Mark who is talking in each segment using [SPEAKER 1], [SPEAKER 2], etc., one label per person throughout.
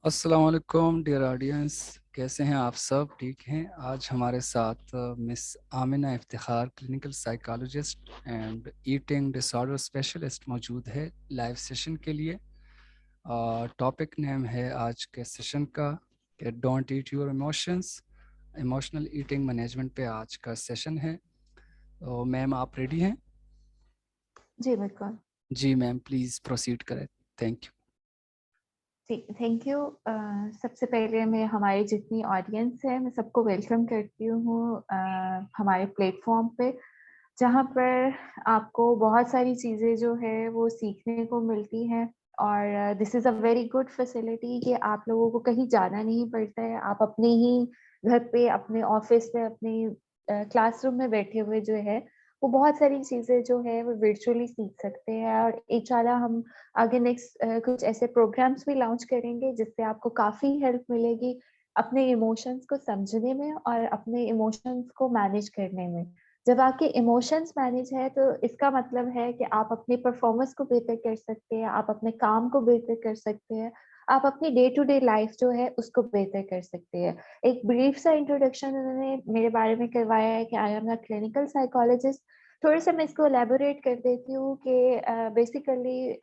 [SPEAKER 1] अस्सलाम वालेकुम dear audience. कैसे हैं आप सब? ठीक हैं। आज हमारे साथ miss Amina Iftikhar, clinical psychologist and eating disorder specialist मौजूद है लाइव सेशन के लिए। टॉपिक नेम है आज के सेशन का कि don't eat your emotions, emotional eating management पे आज का सेशन है। तो मैम आप रेडी हैं?
[SPEAKER 2] जी बिल्कुल।
[SPEAKER 1] जी मैम, प्लीज़ प्रोसीड करें। Thank you.
[SPEAKER 2] ठीक, थैंक यू। सबसे पहले मैं हमारी जितनी ऑडियंस है मैं सबको वेलकम करती हूँ हमारे प्लेटफॉर्म पे, जहाँ पर आपको बहुत सारी चीज़ें जो है वो सीखने को मिलती हैं। और this is a very good facility कि आप लोगों को कहीं जाना नहीं पड़ता है। आप अपने ही घर पे, अपने ऑफिस में, अपने क्लासरूम में बैठे हुए जो है वो बहुत सारी चीज़ें जो है वो वर्चुअली सीख सकते हैं। और इंशाल्लाह हम आगे नेक्स्ट कुछ ऐसे प्रोग्राम्स भी लॉन्च करेंगे जिससे आपको काफ़ी हेल्प मिलेगी अपने इमोशंस को समझने में और अपने इमोशंस को मैनेज करने में। जब आपके इमोशंस मैनेज है तो इसका मतलब है कि आप अपनी परफॉर्मेंस को बेहतर कर सकते हैं, आप अपने काम को बेहतर कर सकते हैं, आप अपनी डे टू डे लाइफ जो है उसको बेहतर कर सकते हैं। एक ब्रीफ सा इंट्रोडक्शन उन्होंने मेरे बारे में करवाया है कि I am a clinical psychologist. थोड़ा-सा मैं इसको एलैबोरेट कर देती हूँ कि बेसिकली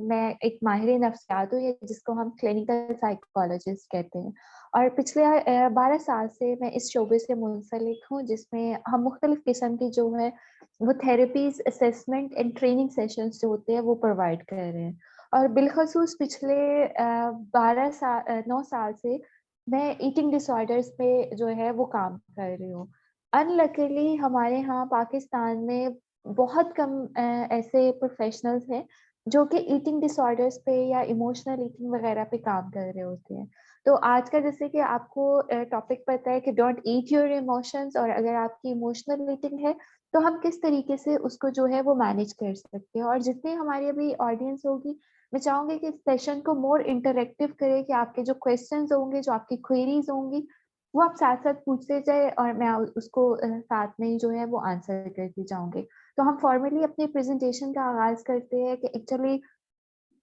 [SPEAKER 2] मैं एक माहिर नफ्सियात हूँ, या जिसको हम क्लिनिकल साइकोलॉजिस्ट कहते हैं। और पिछले 12 साल से मैं इस शोबे से मुंसलिक हूँ, जिसमें हम मुख्तलिफ किस्म की जो है वो therapies, assessment and training sessions जो होते हैं वो प्रोवाइड कर रहे हैं। और बिलख़ुसूस पिछले 9 साल से मैं ईटिंग डिसऑर्डर्स पे जो है वो काम कर रही हूँ। अनलकीली हमारे यहाँ पाकिस्तान में बहुत कम ऐसे प्रोफेशनल्स हैं जो कि ईटिंग डिसऑर्डर्स पे या इमोशनल ईटिंग वगैरह पे काम कर रहे होते हैं। तो आज का जैसे कि आपको टॉपिक पता है कि डोंट ईट योर इमोशंस, और अगर आपकी इमोशनल ईटिंग है तो हम किस तरीके से उसको जो है वो मैनेज कर सकते हैं। और जितनी हमारी अभी ऑडियंस होगी, मैं चाहूँगी कि इस सेशन को मोर इंटरैक्टिव करें, कि आपके जो क्वेश्चंस होंगे, जो आपकी क्वेरीज़ होंगी, वो आप साथ-साथ पूछते जाएँ और मैं उसको साथ में ही जो है वो आंसर करती जाऊँगी। तो हम फॉर्मली अपनी प्रेज़ेंटेशन का आगाज़ करते हैं कि एक्चुअली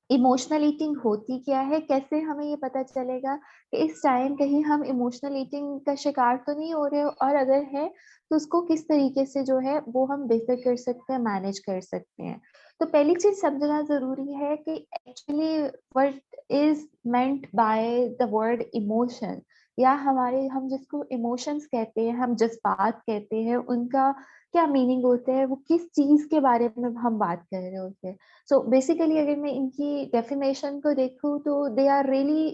[SPEAKER 2] इमोशनल ईटिंग होती क्या है? कैसे हमें ये पता चलेगा कि इस टाइम कहीं हम इमोशनल ईटिंग का शिकार तो नहीं हो रहे हो, और अगर है तो उसको किस तरीके से जो है वो हम बेहतर कर सकते हैं, मैनेज कर सकते हैं। तो पहली चीज़ समझना ज़रूरी है कि actually what is meant by the word emotion, या हमारे हम जिसको इमोशंस कहते हैं, हम जज़्बात कहते हैं, उनका क्या मीनिंग होता है, वो किस चीज़ के बारे में हम बात कर रहे होते हैं। सो बेसिकली अगर मैं इनकी डेफिनेशन को देखूँ तो they are really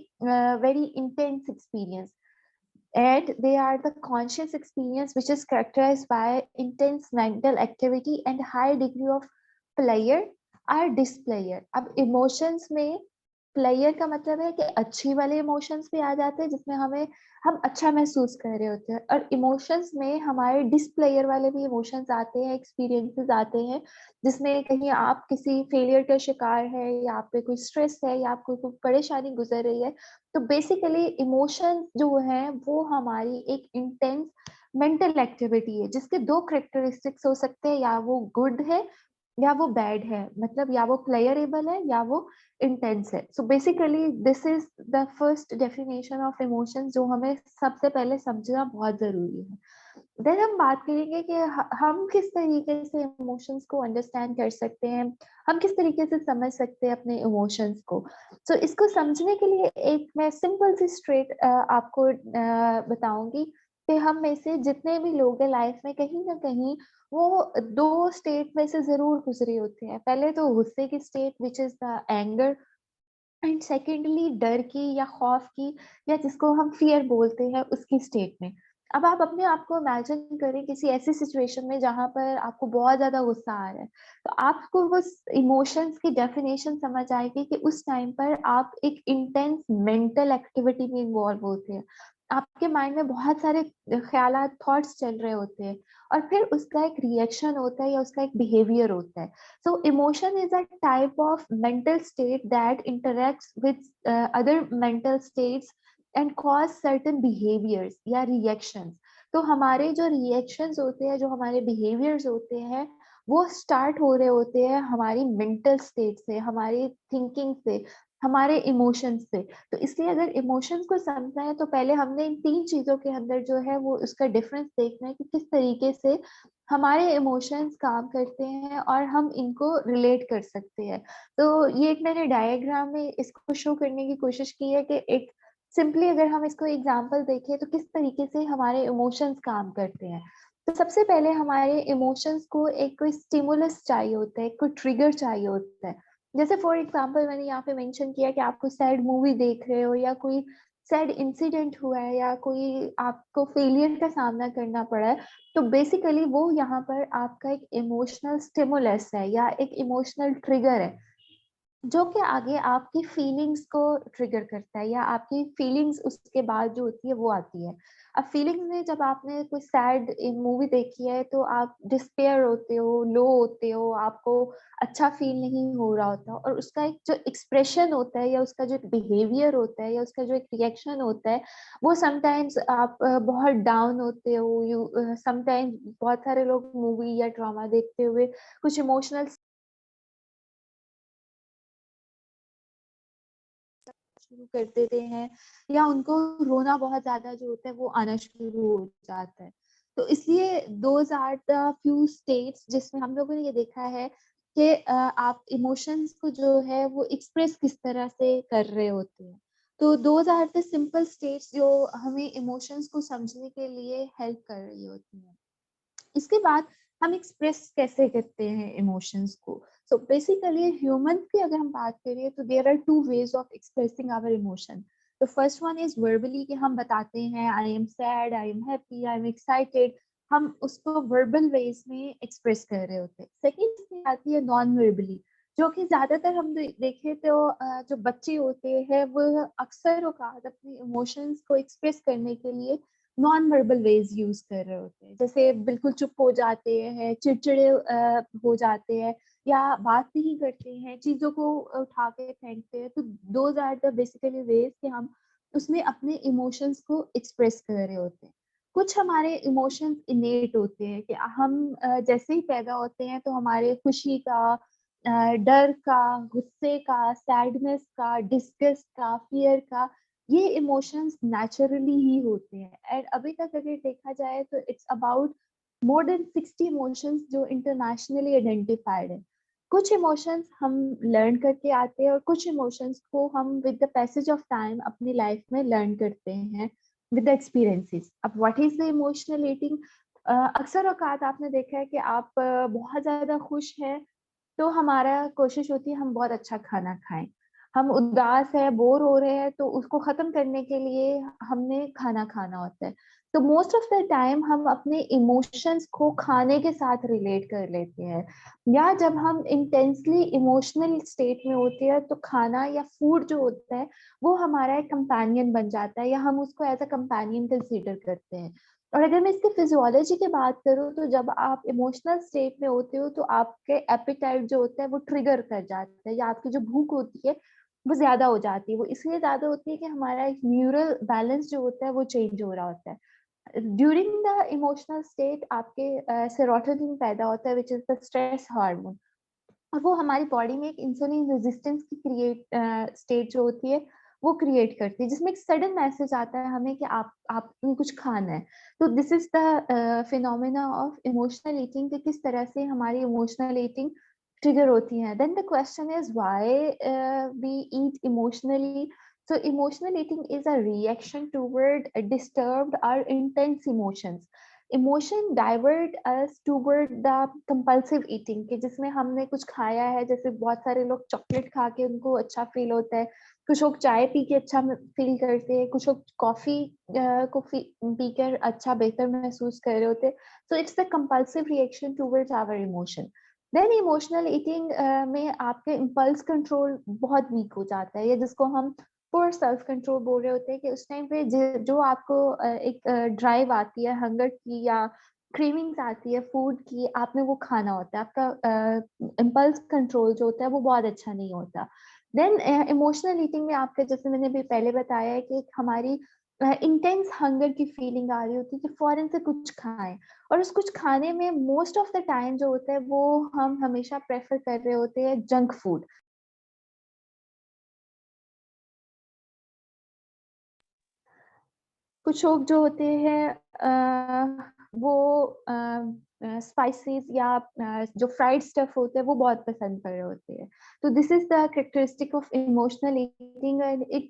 [SPEAKER 2] very intense experience, and they are the conscious experience which is characterized by intense mental activity and high degree of pleasure or displeasure। अब इमोशंस में प्लेयर का मतलब है कि अच्छी वाले इमोशंस भी आ जाते हैं जिसमें हम अच्छा महसूस कर रहे होते हैं, और इमोशंस में हमारे डिसप्लेयर वाले भी इमोशंस आते हैं, एक्सपीरियंसेस आते हैं, जिसमें कहीं आप किसी फेलियर का शिकार है, या आप पे कोई स्ट्रेस है, या आपको कोई परेशानी गुजर रही है। तो बेसिकली इमोशंस जो हैं वो हमारी एक इंटेंस मेंटल एक्टिविटी है, जिसके 2 कैरेक्टरिस्टिक्स हो सकते हैं, या वो गुड है या वो बैड है, मतलब या वो प्लेयरेबल है या वो इंटेंस है। So basically this is the first definition of emotions, जो हमें सबसे पहले समझना बहुत ज़रूरी है। देन हम बात करेंगे कि हम किस तरीके से इमोशंस को अंडरस्टैंड कर सकते हैं, हम किस तरीके से समझ सकते हैं अपने इमोशंस को। सो इसको समझने के लिए एक मैं सिंपल सी स्ट्रेट आपको बताऊँगी कि हम में से जितने भी लोग हैं लाइफ में कहीं न कहीं वो 2 स्टेट में से ज़रूर गुज़रे होते हैं। पहले तो गुस्से की state which is the anger, and secondly डर की या खौफ की, या जिसको हम फ़ियर बोलते हैं, उसकी स्टेट में। अब आप अपने आप को इमेजिन करें किसी ऐसी सिचुएशन में जहाँ पर आपको बहुत ज़्यादा गुस्सा आ रहा है। तो आपको उस इमोशंस की डेफिनेशन समझ आएगी कि उस टाइम पर आप एक इंटेंस मेंटल एक्टिविटी में इन्वॉल्व होते हैं। आपके माइंड में बहुत सारे ख़यालात, थॉट्स चल रहे होते हैं, और फिर उसका एक रिएक्शन होता है या उसका एक बिहेवियर होता है। So emotion is a type of mental state that interacts with other mental states and cause certain behaviors या reactions। तो हमारे जो reactions होते हैं, जो हमारे behaviors होते हैं, वो start हो रहे होते हैं हमारी mental state से, हमारी thinking से। हमारे इमोशंस से। तो इसलिए अगर इमोशंस को समझना है तो पहले हमने इन 3 चीज़ों के अंदर जो है वो उसका डिफरेंस देखना है कि किस तरीके से हमारे इमोशंस काम करते हैं और हम इनको रिलेट कर सकते हैं। तो ये एक मैंने डायग्राम में इसको शो करने की कोशिश की है कि एक सिंपली अगर हम इसको एग्जांपल देखें तो किस तरीके से हमारे इमोशंस काम करते हैं। तो सबसे पहले हमारे इमोशंस को एक कोई स्टिमुलस चाहिए होता है, कोई ट्रिगर चाहिए होता है। जैसे फॉर एग्जांपल मैंने यहाँ पे मेंशन किया कि आपको सैड मूवी देख रहे हो या कोई सैड इंसिडेंट हुआ है या कोई आपको फेलियर का सामना करना पड़ा है, तो बेसिकली वो यहाँ पर आपका एक इमोशनल स्टिमुलस है या एक इमोशनल ट्रिगर है। जो कि आगे आपकी फीलिंग्स को ट्रिगर करता है या आपकी फीलिंग्स उसके बाद जो होती है वो आती है। अब फीलिंग्स में जब आपने कोई सैड मूवी देखी है तो आप डिस्पेयर होते हो, लो होते हो, आपको अच्छा फील नहीं हो रहा होता और उसका एक जो एक्सप्रेशन होता है या उसका जो एक बिहेवियर होता है या उसका जो एक रिएक्शन होता है, वो समटाइम्स आप बहुत डाउन होते हो, समटाइम्स बहुत सारे लोग मूवी या ड्रामा देखते हुए कुछ इमोशनल शुरू कर देते हैं या उनको रोना बहुत ज़्यादा जो होता है वो आना शुरू हो जाता है। तो इसलिए those are the few states जिसमें हम लोगों ने ये देखा है कि आप इमोशंस को जो है वो एक्सप्रेस किस तरह से कर रहे होते हैं। तो those are the simple states जो हमें इमोशंस को समझने के लिए हेल्प कर रही होती हैं। इसके बाद हम एक्सप्रेस कैसे करते हैं इमोशंस को। सो बेसिकली ह्यूमंस की अगर हम बात करें तो there are two ways of expressing our emotion. The first one is verbally कि हम बताते हैं I am sad, I am happy, I am excited. हम उसको वर्बल वेज में एक्सप्रेस कर रहे होते हैं। सेकेंड में आती है नॉन वर्बली, जो कि ज्यादातर हम देखें तो जो बच्चे होते हैं वो अक्सर औकात अपने इमोशंस को एक्सप्रेस करने के लिए नॉन वर्बल वेज यूज कर रहे होते हैं। जैसे बिल्कुल चुप हो जाते हैं, चिड़चिड़े हो जाते हैं या बात नहीं करते हैं, चीजों को उठा के फेंकते हैं। तो those are the basically ways कि हम उसमें अपने इमोशंस को एक्सप्रेस कर रहे होते हैं। कुछ हमारे इमोशंस इनेट होते हैं कि हम जैसे ही पैदा होते हैं तो हमारे खुशी का, डर का, गुस्से का, सैडनेस का, डिस्गस्ट का, फियर का, ये इमोशंस नेचुरली ही होते हैं। एंड अभी तक अगर देखा जाए तो it's about more than 60 emotions जो इंटरनेशनली आइडेंटिफाइड है। कुछ इमोशंस हम लर्न करके आते हैं और कुछ इमोशंस को हम with the passage of time अपनी लाइफ में लर्न करते हैं विद द एक्सपीरियंसेस। अब what is the emotional eating? अक्सर औकात आपने देखा है कि आप बहुत ज्यादा खुश हैं तो हमारा कोशिश होती है हम बहुत अच्छा खाना खाएं। हम उदास है, बोर हो रहे हैं तो उसको खत्म करने के लिए हमने खाना खाना होता है। तो मोस्ट ऑफ द टाइम हम अपने इमोशंस को खाने के साथ रिलेट कर लेते हैं या जब हम इंटेंसली इमोशनल स्टेट में होते हैं तो खाना या फूड जो होता है वो हमारा एक कंपेनियन बन जाता है या हम उसको एज अ कंपेनियन कंसीडर करते हैं। और अगर मैं इसकी फिजियोलॉजी की बात करूँ तो जब आप इमोशनल स्टेट में होते हो तो आपके एपेटाइट जो होता है वो ट्रिगर कर जाता है या आपकी जो भूख होती है वो ज्यादा हो जाती है। वो इसलिए ज्यादा होती है कि हमारा एक न्यूरल बैलेंस जो होता है वो चेंज हो रहा होता है। ड्यूरिंग द इमोशनल स्टेट आपके सेरोटोनिन पैदा होता है which is the stress hormone और वो हमारी बॉडी में एक इंसुलिन रेजिस्टेंस की क्रिएट स्टेट जो होती है वो क्रिएट करती है जिसमें एक सडन मैसेज आता है हमें कि आपने कुछ खाना है। तो this is the phenomena of emotional eating कि किस तरह से हमारी इमोशनल ईटिंग ट्रिगर होती है। Then the question is why we eat emotionally. So emotional eating is a reaction toward disturbed or intense emotions. Emotion divert us toward the compulsive eating के जिसमें हमने कुछ खाया है। जैसे बहुत सारे लोग चॉकलेट खा के उनको अच्छा फील होता है, कुछ लोग चाय पी के अच्छा फील करते हैं, कुछ लोग कॉफी को पीकर अच्छा बेहतर महसूस कर रहे होते हैं। So it's the compulsive reaction towards our emotion. Then emotional eating में आपके इम्पल्स कंट्रोल बहुत वीक हो जाता है या जिसको हम पुअर सेल्फ कंट्रोल बोल रहे होते हैं कि उस टाइम पे जो आपको एक ड्राइव आती है हंगर की या क्रेविंग्स आती है फूड की, आपने वो खाना होता है, आपका इम्पल्स कंट्रोल जो होता है वो बहुत अच्छा नहीं होता। देन इमोशनल ईटिंग में आपके जैसे मैंने भी पहले बताया है कि हमारी इंटेंस हंगर की फीलिंग आ रही होती है कि फौरन से कुछ खाएं और उस कुछ खाने में मोस्ट ऑफ द टाइम जो होता है वो हम हमेशा प्रेफर कर रहे होते हैं जंक फूड। कुछ लोग जो होते हैं वो स्पाइसेस या जो फ्राइड स्टफ होते हैं वो बहुत पसंद कर रहे होते हैं। तो this is the characteristic of emotional eating and it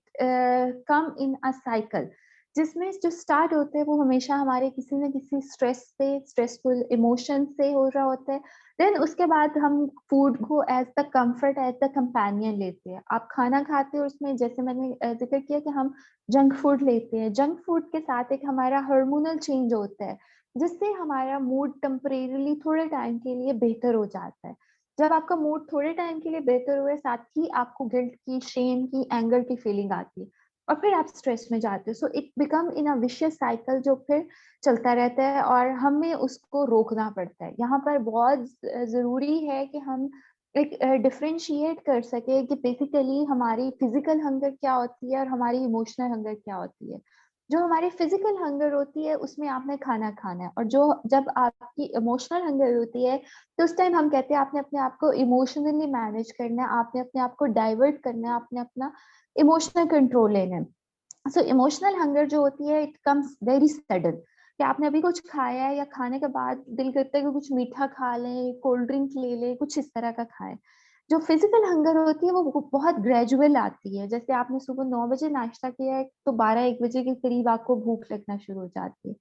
[SPEAKER 2] come in a cycle, जिसमें जो स्टार्ट होते हैं वो हमेशा हमारे किसी न किसी स्ट्रेस से, स्ट्रेसफुल इमोशन से हो रहा होता है। देन उसके बाद हम फूड को as the comfort, as the companion लेते हैं। आप खाना खाते हो, उसमें जैसे मैंने जिक्र किया कि हम जंक फूड लेते हैं, जंक फूड के साथ एक हमारा हार्मोनल चेंज होता है, जिससे हमारा मूड टेम्परेरीली थोड़े टाइम के लिए बेहतर हो जाता है। जब आपका मूड थोड़े टाइम के लिए बेहतर हुए, साथ ही आपको गिल्ट की, शेम की, एंगर की फीलिंग आती है और फिर आप स्ट्रेस में जाते हो। So it become in a vicious cycle जो फिर चलता रहता है और हमें उसको रोकना पड़ता है। यहाँ पर बहुत जरूरी है कि हम एक डिफरेंशिएट कर सके कि बेसिकली हमारी फिजिकल हंगर क्या होती है और हमारी इमोशनल हंगर क्या होती है। जो हमारी फिजिकल हंगर होती है उसमें आपने खाना खाना है, और जो जब आपकी इमोशनल हंगर होती है तो उस टाइम हम कहते हैं आपने अपने आप को इमोशनली मैनेज करना है, आपने अपने आप को डाइवर्ट करना है, आपने अपना इमोशनल कंट्रोल लेना है। सो इमोशनल हंगर जो होती है इट कम्स वेरी सडन, कि आपने अभी कुछ खाया है या खाने के बाद दिल करता है कि कुछ मीठा खा लें, कोल्ड ड्रिंक ले लें, कुछ इस तरह का खाएं। जो फिजिकल हंगर होती है वो बहुत ग्रेजुअल आती है। जैसे आपने सुबह 9 बजे नाश्ता किया है तो 12-1 बजे के करीब आपको भूख लगना शुरू हो जाती है।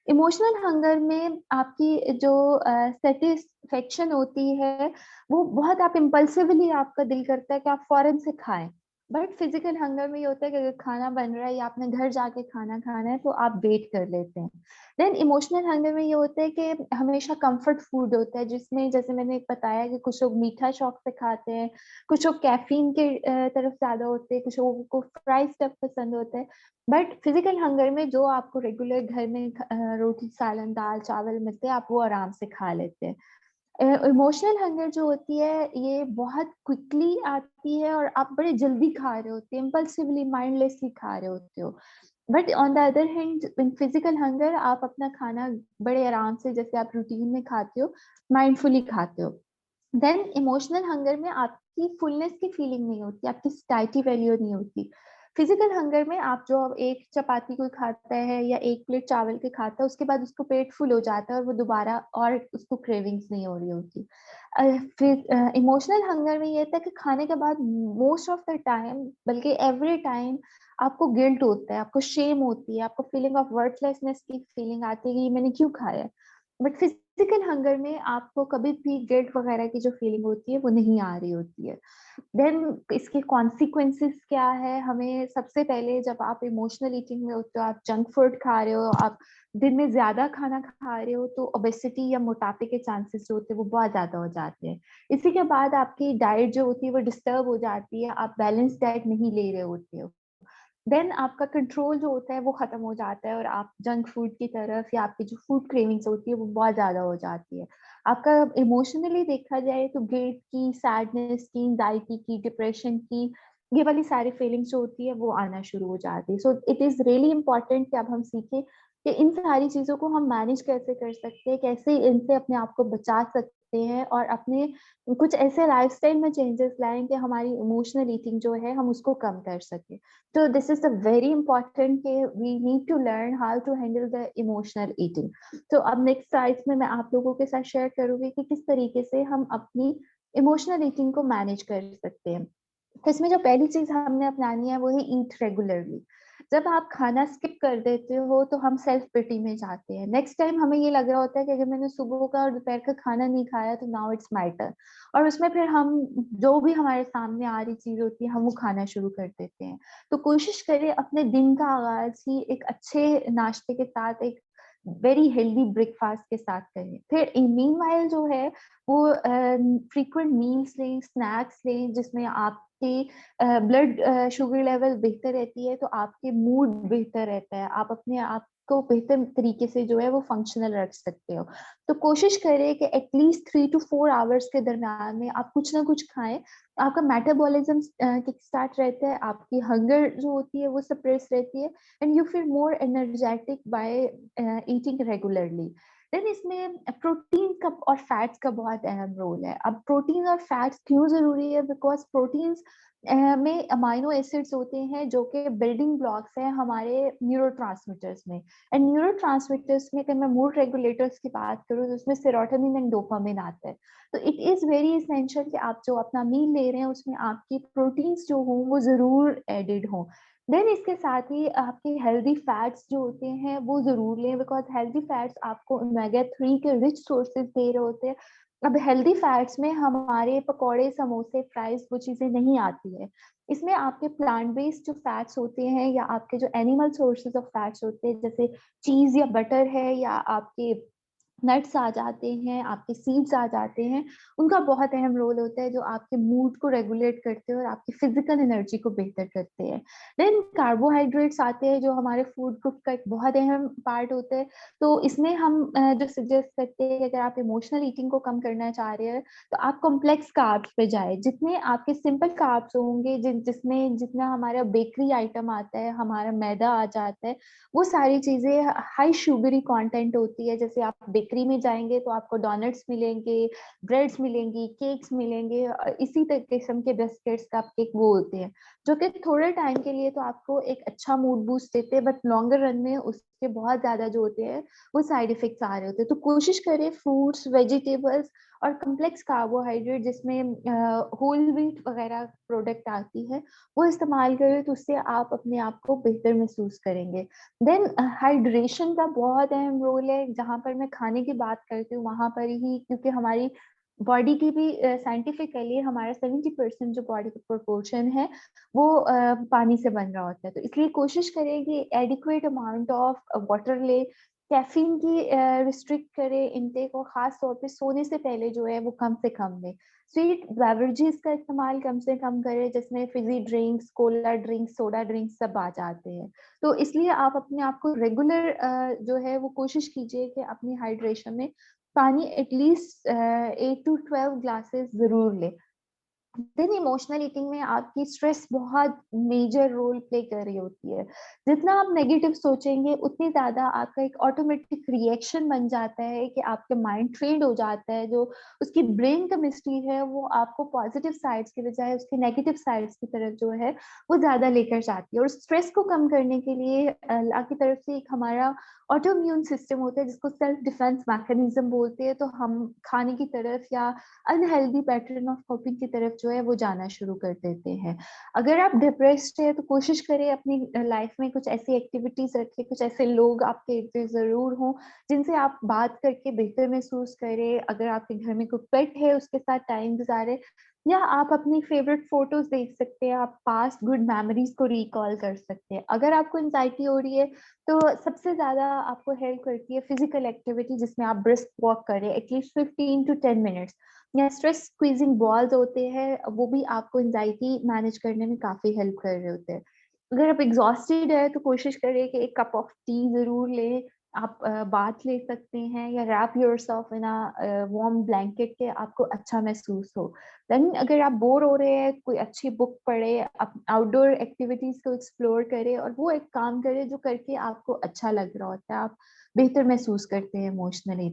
[SPEAKER 2] इमोशनल हंगर में आपकी जो सेटिस्फेक्शन होती है वो बहुत, आप इम्पल्सिवली आपका दिल करता है कि आप फौरन से खाएं। बट फिजिकल हंगर में ये होता है कि अगर खाना बन रहा है या आपने घर जाके खाना खाना है तो आप वेट कर लेते हैं। देन इमोशनल हंगर में ये होता है कि हमेशा कंफर्ट फूड होता है, जिसमें जैसे मैंने बताया कि कुछ लोग मीठा शौक से खाते हैं, कुछ लोग कैफीन के तरफ ज्यादा होते हैं, कुछ लोगों को फ्राई स्टफ पसंद होता है। बट फिजिकल हंगर में जो आपको रेगुलर घर में रोटी, सालन, दाल, चावल मिलते हैं, आप वो आराम से खा लेते हैं। इमोशनल हंगर जो होती है ये बहुत क्विकली आती है और आप बड़े जल्दी खा रहे होते हैं, इम्पल्सिवली, माइंडलेसली खा रहे होते हो। But on the other hand in physical hunger आप अपना खाना बड़े आराम से, जैसे आप रूटीन में खाते हो, माइंडफुली खाते हो। देन इमोशनल हंगर में आपकी फुलनेस की फीलिंग नहीं होती, आपकी स्टाइटी वैल्यू नहीं होती। फिजिकल हंगर में आप जो एक चपाती कोई खाता है या एक प्लेट चावल के खाता है, उसके बाद उसको पेट फुल हो जाता है और वो दोबारा और उसको क्रेविंग्स नहीं हो रही होती। फिर इमोशनल हंगर में ये था कि खाने के बाद मोस्ट ऑफ द टाइम, बल्कि एवरी टाइम, आपको गिल्ट होता है, आपको शेम होती है, आपको फीलिंग ऑफ वर्थलेसनेस की फीलिंग आती है कि ये मैंने क्यों खाया। बट फिजिकल हंगर में आपको कभी भी गिल्ट वगैरह की जो फीलिंग होती है वो नहीं आ रही होती है। देन इसके कॉन्सिक्वेंसेस क्या है, हमें सबसे पहले, जब आप इमोशनल ईटिंग में होते हो, आप जंक फूड खा रहे हो, आप दिन में ज्यादा खाना खा रहे हो, तो ओबेसिटी या मोटापे के चांसेस जो होते हैं वो बहुत ज्यादा हो जाते हैं। इसी के बाद आपकी डाइट जो होती है वो डिस्टर्ब हो जाती है, आप बैलेंस डाइट नहीं ले रहे होते हो। देन आपका कंट्रोल जो होता है वो खत्म हो जाता है और आप जंक फूड की तरफ, या आपकी जो फूड क्रेविंग्स होती है वो बहुत ज्यादा हो जाती है। आपका इमोशनली देखा जाए तो गिल्ट की, सैडनेस की, एंजाइटी की, डिप्रेशन की, ये वाली सारी फीलिंग्स जो होती है वो आना शुरू हो जाती है। So it is really important कि अब हम सीखें कि इन सारी चीजों को हम मैनेज कैसे कर सकते हैं, कैसे इनसे अपने आप को बचा सकते हैं और अपने कुछ ऐसे लाइफस्टाइल में चेंजेस लाएं कि हमारी इमोशनल ईटिंग जो है हम उसको कम कर सकें। So this is the very important कि we need to learn how to handle the emotional eating. तो अब नेक्स्ट स्लाइड्स में मैं आप लोगों के साथ शेयर करूंगी कि किस तरीके से हम अपनी इमोशनल ईटिंग को मैनेज कर सकते हैं। तो इसमें जो पहली चीज हमने अपनानी है वो है ईट रेगुलरली। जब आप खाना स्किप कर देते हो तो हम सेल्फ पिटी में जाते हैं। नेक्स्ट टाइम हमें ये लग रहा होता है कि अगर मैंने सुबह का और दोपहर का खाना नहीं खाया तो नाउ इट्स माय टर्न, और उसमें फिर हम जो भी हमारे सामने आ रही चीज होती है हम वो खाना शुरू कर देते हैं। तो कोशिश करें अपने दिन का आगाज ही एक अच्छे नाश्ते के साथ, एक वेरी हेल्दी ब्रेकफास्ट के साथ करें। फिर मीनवाइल जो है वो फ्रीक्वेंट मील्स लें, स्नैक्स लें, जिसमें आपकी ब्लड शुगर लेवल बेहतर रहती है, तो आपके मूड बेहतर रहता है, आप अपने आप को बेहतर तरीके से जो है वो फंक्शनल रख सकते हो। तो कोशिश करें कि एटलीस्ट 3 to 4 आवर्स के दरम्यान में आप कुछ ना कुछ खाएं। आपका मेटाबॉलिज्म किक स्टार्ट रहता है, आपकी हंगर जो होती है वो सप्रेस रहती है, and you feel more energetic by eating regularly. Then इसमें प्रोटीन का और फैट्स का बहुत अहम रोल है। अब प्रोटीन और फैट्स क्यों जरूरी है? बिकॉज प्रोटीन्स में अमाइनो एसिड्स होते हैं जो कि बिल्डिंग ब्लॉक्स हैं हमारे न्यूरोट्रांसमीटर्स में। एंड न्यूरोट्रांसमीटर्स में अगर मैं मूड रेगुलेटर्स की बात करूँ तो उसमें सेरोटोनिन एंड डोपामिन आता है। तो इट इज वेरी इसेंशियल कि आप जो अपना मील ले रहे हैं उसमें आपकी प्रोटीन्स जो हों वो जरूर एडिड हों। देन इसके साथ ही आपके हेल्दी फैट्स जो होते हैं वो जरूर लें, बिकॉज हेल्दी फैट्स आपको ओमेगा 3 के रिच सोर्सेज दे रहे होते हैं। अब हेल्दी फैट्स में हमारे पकौड़े, समोसे, फ्राइज वो चीजें नहीं आती है। इसमें आपके प्लांट बेस्ड जो फैट्स होते हैं या आपके जो एनिमल सोर्सेज ऑफ फैट्स होते हैं जैसे चीज या बटर है या आपके नट्स आ जाते हैं, आपके सीड्स आ जाते हैं, उनका बहुत अहम रोल होता है जो आपके मूड को रेगुलेट करते हैं और आपकी फिजिकल एनर्जी को बेहतर करते हैं। देन कार्बोहाइड्रेट्स आते हैं जो हमारे फूड ग्रुप का एक बहुत अहम पार्ट होता है। तो इसमें हम जो सजेस्ट करते हैं कि अगर आप इमोशनल ईटिंग को कम करना चाह रहे हैं तो आप कॉम्प्लेक्स कार्ब्स पे जाए। जितने आपके सिंपल कार्ब्स होंगे जिसमें जितना हमारा बेकरी आइटम आता है, हमारा मैदा आ जाता है, वो सारी चीजें हाई शुगरी कंटेंट होती है। जैसे आप बेकरी में जाएंगे तो आपको डोनट्स मिलेंगे, ब्रेड्स मिलेंगी, केक्स मिलेंगे, इसी किस्म के बिस्किट्स, कप केक वो होते हैं जो कि थोड़े टाइम के लिए तो आपको एक अच्छा मूड बूस्ट देते हैं, बट लॉन्गर रन में उसके बहुत ज्यादा जो होते हैं वो साइड इफेक्ट्स आ रहे होते हैं। तो कोशिश करें फ्रूट्स, वेजिटेबल्स और कम्प्लेक्स कार्बोहाइड्रेट जिसमें होल व्हीट वगैरह प्रोडक्ट आती है वो इस्तेमाल करें, तो उससे आप अपने आप को बेहतर महसूस करेंगे। देन हाइड्रेशन का बहुत अहम रोल है। जहां पर मैं खाने की बात करती हूँ वहां पर ही, क्योंकि हमारी बॉडी की भी साइंटिफिकली हमारा 70% जो बॉडी का प्रोपोर्शन है वो पानी से बन रहा होता है। तो इसलिए कोशिश करें कि एडिक्वेट अमाउंट ऑफ वाटर ले, कैफीन की रिस्ट्रिक्ट करें इनटेक, और खास तौर पे सोने से पहले जो है वो कम से कम लें। स्वीट बेवरेजेस का इस्तेमाल कम से कम करें जिसमें Fiji drinks, Cola drinks, soda drinks सब आ जाते हैं। तो इसलिए आप अपने आप को रेगुलर जो है वो कोशिश कीजिए कि अपनी हाइड्रेशन में पानी एटलीस्ट 8 to 12 ग्लासेस जरूर ले। देन इमोशनल ईटिंग में आपकी स्ट्रेस बहुत मेजर रोल प्ले कर रही होती है। जितना आप नेगेटिव सोचेंगे उतनी ज्यादा आपका एक ऑटोमेटिक रिएक्शन बन जाता है कि आपके माइंड ट्रेंड हो जाता है, जो उसकी ब्रेन केमिस्ट्री है वो आपको पॉजिटिव साइड्स के बजाय उसके नेगेटिव साइड्स की तरफ जो है वो ज्यादा लेकर जाती है। और स्ट्रेस को कम करने के लिए अल्लाह की तरफ से एक हमारा ऑटोइम्यून सिस्टम होता है जिसको सेल्फ डिफेंस मैकेनिज्म बोलते हैं। तो हम खाने की तरफ या अनहेल्दी पैटर्न ऑफ कॉपिंग की तरफ जो है वो जाना शुरू कर देते हैं। अगर आप डिप्रेस्ड है तो कोशिश करें अपनी लाइफ में कुछ ऐसी एक्टिविटीज रखें, कुछ ऐसे लोग आपके इर्द गिर्द जरूर हों जिनसे आप बात करके बेहतर महसूस करें। अगर आपके घर में कोई पेट है उसके साथ टाइम गुजारे, या आप अपनी फेवरेट फोटोज देख सकते हैं, आप पास्ट गुड मेमोरीज को रिकॉल कर सकते हैं। अगर आपको एंजाइटी हो रही है तो सबसे ज्यादा आपको हेल्प करती है फिजिकल एक्टिविटी जिसमें आप ब्रिस्क वॉक करें एटलीस्ट 15 to 10 मिनट्स, या स्ट्रेस स्क्वीजिंग बॉल्स होते हैं वो भी आपको एंजाइटी मैनेज करने में काफी हेल्प कर रहे होते हैं। अगर आप एग्जॉस्टेड है तो कोशिश करें कि एक कप ऑफ टी जरूर लें। आप बाथ ले सकते हैं या wrap yourself in a warm blanket के आपको अच्छा महसूस हो। देन अगर आप बोर हो रहे हैं कोई अच्छी बुक पढ़े, आप आउटडोर एक्टिविटीज को एक्सप्लोर करें और वो एक काम करें जो करके आपको अच्छा लग रहा होता है, आप बेहतर महसूस करते हैं इमोशनली।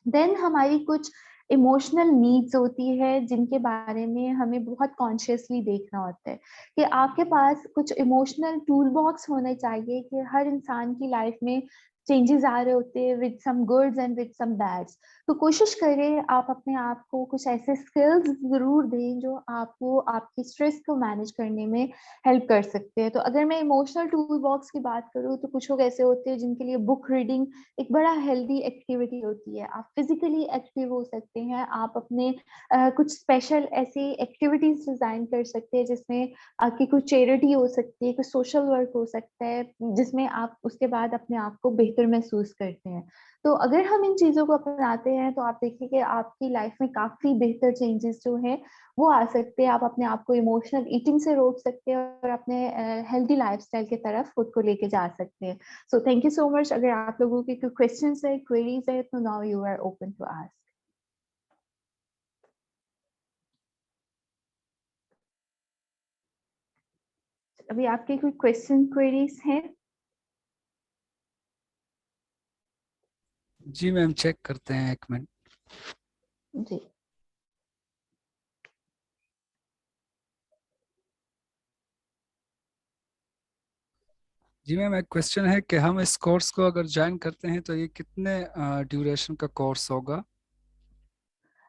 [SPEAKER 2] देन हमारी कुछ इमोशनल नीड्स होती है जिनके बारे में हमें बहुत कॉन्शियसली देखना होता है कि आपके पास कुछ इमोशनल टूल बॉक्स होना चाहिए कि हर इंसान की लाइफ में चेंजेस आ रहे होते हैं with some goods and with some bads. तो कोशिश करें आप अपने आप को कुछ ऐसे स्किल्स जरूर दें जो आपको आपकी स्ट्रेस को मैनेज करने में हेल्प कर सकते हैं। तो अगर मैं इमोशनल टूल बॉक्स की बात करूँ तो कुछ लोग ऐसे होते हैं जिनके लिए बुक रीडिंग एक बड़ा हेल्दी एक्टिविटी होती है। आप फिजिकली एक्टिव हो सकते हैं, आप अपने कुछ स्पेशल ऐसी एक्टिविटीज डिजाइन कर सकते हैं जिसमें आपकी कुछ चैरिटी हो सकती है, कुछ सोशल वर्क हो सकता है जिसमें आप उसके बाद अपने आप को बेहतर महसूस करते हैं। तो अगर हम इन चीजों को अपनाते हैं तो आप देखिए कि आपकी लाइफ में काफी बेहतर चेंजेस जो हैं वो आ सकते हैं। आप अपने आप को इमोशनल ईटिंग से रोक सकते हैं और अपने हेल्दी लाइफस्टाइल की तरफ खुद को लेके जा सकते हैं। So thank you so much. अगर आप लोगों के कोई क्वेश्चंस है, क्वेरीज है तो now you are open to ask. अभी आपके कोई क्वेश्चन क्वेरीज हैं?
[SPEAKER 1] जी मैम, चेक करते हैं, एक मिनट।
[SPEAKER 2] जी।
[SPEAKER 1] जी मैम, एक क्वेश्चन है कि हम इस कोर्स को अगर ज्वाइन करते हैं तो ये कितने ड्यूरेशन का कोर्स होगा?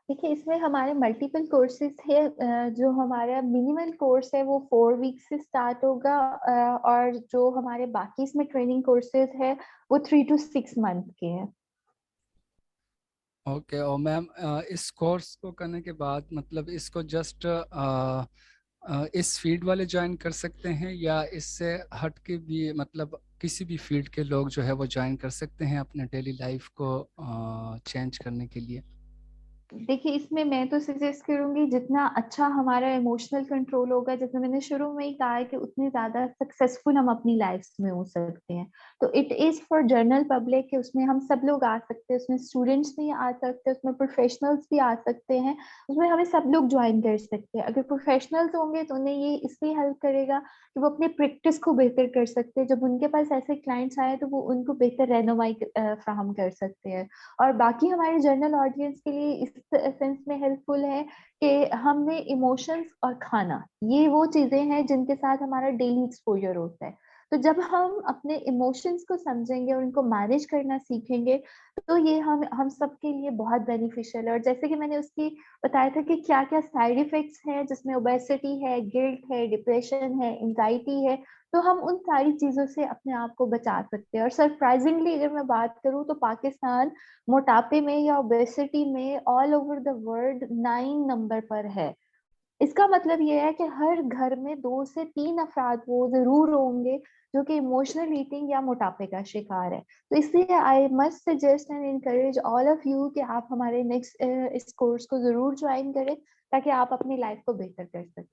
[SPEAKER 2] देखिए, इसमें हमारे मल्टीपल कोर्सेज है। जो हमारा मिनिमल कोर्स है वो 4 वीक से स्टार्ट होगा, और जो हमारे बाकी इसमें ट्रेनिंग कोर्सेज है वो 3 to 6 मंथ के हैं।
[SPEAKER 1] ओके। और मैम, इस कोर्स को करने के बाद मतलब इसको जस्ट इस फील्ड वाले ज्वाइन कर सकते हैं, या इससे हट के भी मतलब किसी भी फील्ड के लोग जो है वो ज्वाइन कर सकते हैं अपने डेली लाइफ को चेंज करने के लिए?
[SPEAKER 2] देखिए, इसमें मैं तो सजेस्ट करूंगी जितना अच्छा हमारा इमोशनल कंट्रोल होगा, जैसे मैंने शुरू में ही कहा है, कि उतनी ज्यादा सक्सेसफुल हम अपनी लाइफ में हो सकते हैं। तो it is for general public कि उसमें हम सब लोग आ सकते हैं, उसमें स्टूडेंट्स भी आ सकते हैं, उसमें प्रोफेशनल्स भी आ सकते हैं, उसमें हमें सब लोग ज्वाइन कर सकते हैं। अगर प्रोफेशनल्स होंगे तो उन्हें ये इसलिए हेल्प करेगा कि वो अपने प्रैक्टिस को बेहतर कर सकते हैं। जब उनके पास ऐसे क्लाइंट्स आए तो वो उनको बेहतर रहनुमाई फ्राहम कर सकते हैं। और बाकी हमारे जनरल ऑडियंस के लिए इस सेंस में हेल्पफुल है कि हमने इमोशंस और खाना, ये वो चीजें हैं जिनके साथ हमारा डेली एक्सपोजर होता है। तो जब हम अपने इमोशंस को समझेंगे और उनको मैनेज करना सीखेंगे, तो ये हम सबके लिए बहुत बेनिफिशियल है। और जैसे कि मैंने उसकी बताया था कि क्या क्या साइड इफेक्ट्स हैं, जिसमें ओबेसिटी है, गिल्ट है, डिप्रेशन है, एंजाइटी है, तो हम उन सारी चीजों से अपने आप को बचा सकते हैं। और सरप्राइजिंगली अगर मैं बात करूं तो पाकिस्तान मोटापे में या ओबेसिटी में all over the world 9 number पर है। इसका मतलब ये है कि हर घर में 2 से 3 अफराद वो जरूर होंगे जो कि इमोशनल ईटिंग या मोटापे का शिकार है। तो इसलिए I must suggest and encourage all of you कि आप हमारे नेक्स्ट इस कोर्स को जरूर ज्वाइन करें, ताकि आप अपनी लाइफ को बेहतर कर सकें।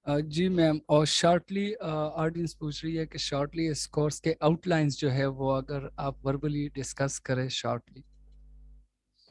[SPEAKER 1] जी मैम, और शॉर्टली ऑडियंस पूछ रही है कि शॉर्टली इस कोर्स के आउटलाइंस जो है वो अगर आप वर्बली डिस्कस करें शॉर्टली।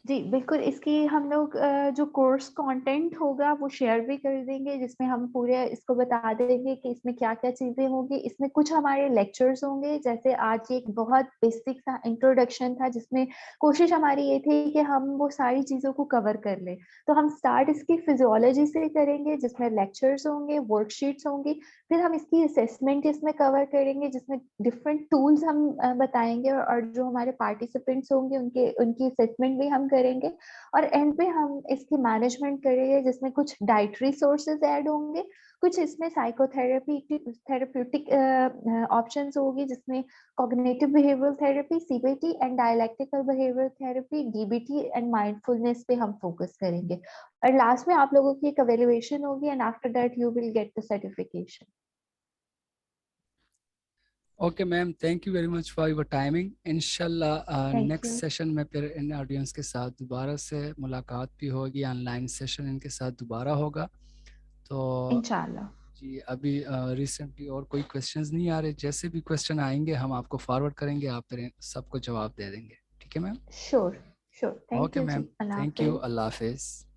[SPEAKER 2] जी बिल्कुल, इसकी हम लोग जो कोर्स कंटेंट होगा वो शेयर भी कर देंगे, जिसमें हम पूरे इसको बता देंगे कि इसमें क्या क्या चीजें होंगी। इसमें कुछ हमारे लेक्चर्स होंगे, जैसे आज एक बहुत बेसिक सा इंट्रोडक्शन था जिसमें कोशिश हमारी ये थी कि हम वो सारी चीजों को कवर कर लें। तो हम स्टार्ट इसकी फिजियोलॉजी से करेंगे, जिसमें लेक्चर्स होंगे, वर्कशीट्स होंगी। फिर हम इसकी असेसमेंट इसमें कवर करेंगे, जिसमें डिफरेंट टूल्स हम बताएंगे, और जो हमारे पार्टिसिपेंट्स होंगे उनके उनकी असेसमेंट भी हम करेंगे। और एंड पे हम इसकी मैनेजमेंट करेंगे, जिसमें कुछ डाइटरी सोर्सेज ऐड होंगे, कुछ इसमें साइकोथेरेपी की थेरेप्यूटिक ऑप्शंस होगी, जिसमें cognitive behavioural therapy, CBT, and dialectical behavioural therapy, DBT, and mindfulness पे हम फोकस करेंगे। और लास्ट में आप लोगों की एक एवेल्युएशन होगी, and after that you will get the certification.
[SPEAKER 1] Okay ma'am, thank you very much for your timing. इंशाल्लाह
[SPEAKER 2] थैंक
[SPEAKER 1] नेक्स्ट
[SPEAKER 2] यू।
[SPEAKER 1] सेशन में फिर इन ऑडियंस के साथ दोबारा से मुलाकात भी होगी, ऑनलाइन सेशन इनके साथ दोबारा होगा। तो
[SPEAKER 2] इंशाल्लाह।
[SPEAKER 1] जी, अभी रिसेंटली और कोई क्वेश्चंस नहीं आ रहे। जैसे भी क्वेश्चन आएंगे हम आपको फॉरवर्ड करेंगे, आप फिर सबको जवाब दे देंगे। ठीक है ma'am?
[SPEAKER 2] Sure. Sure, thank
[SPEAKER 1] okay
[SPEAKER 2] you
[SPEAKER 1] ma'am,
[SPEAKER 2] जी, अल्लाह
[SPEAKER 1] थैंक यू,
[SPEAKER 2] हाफिज।
[SPEAKER 1] अल्लाह हाफिज़।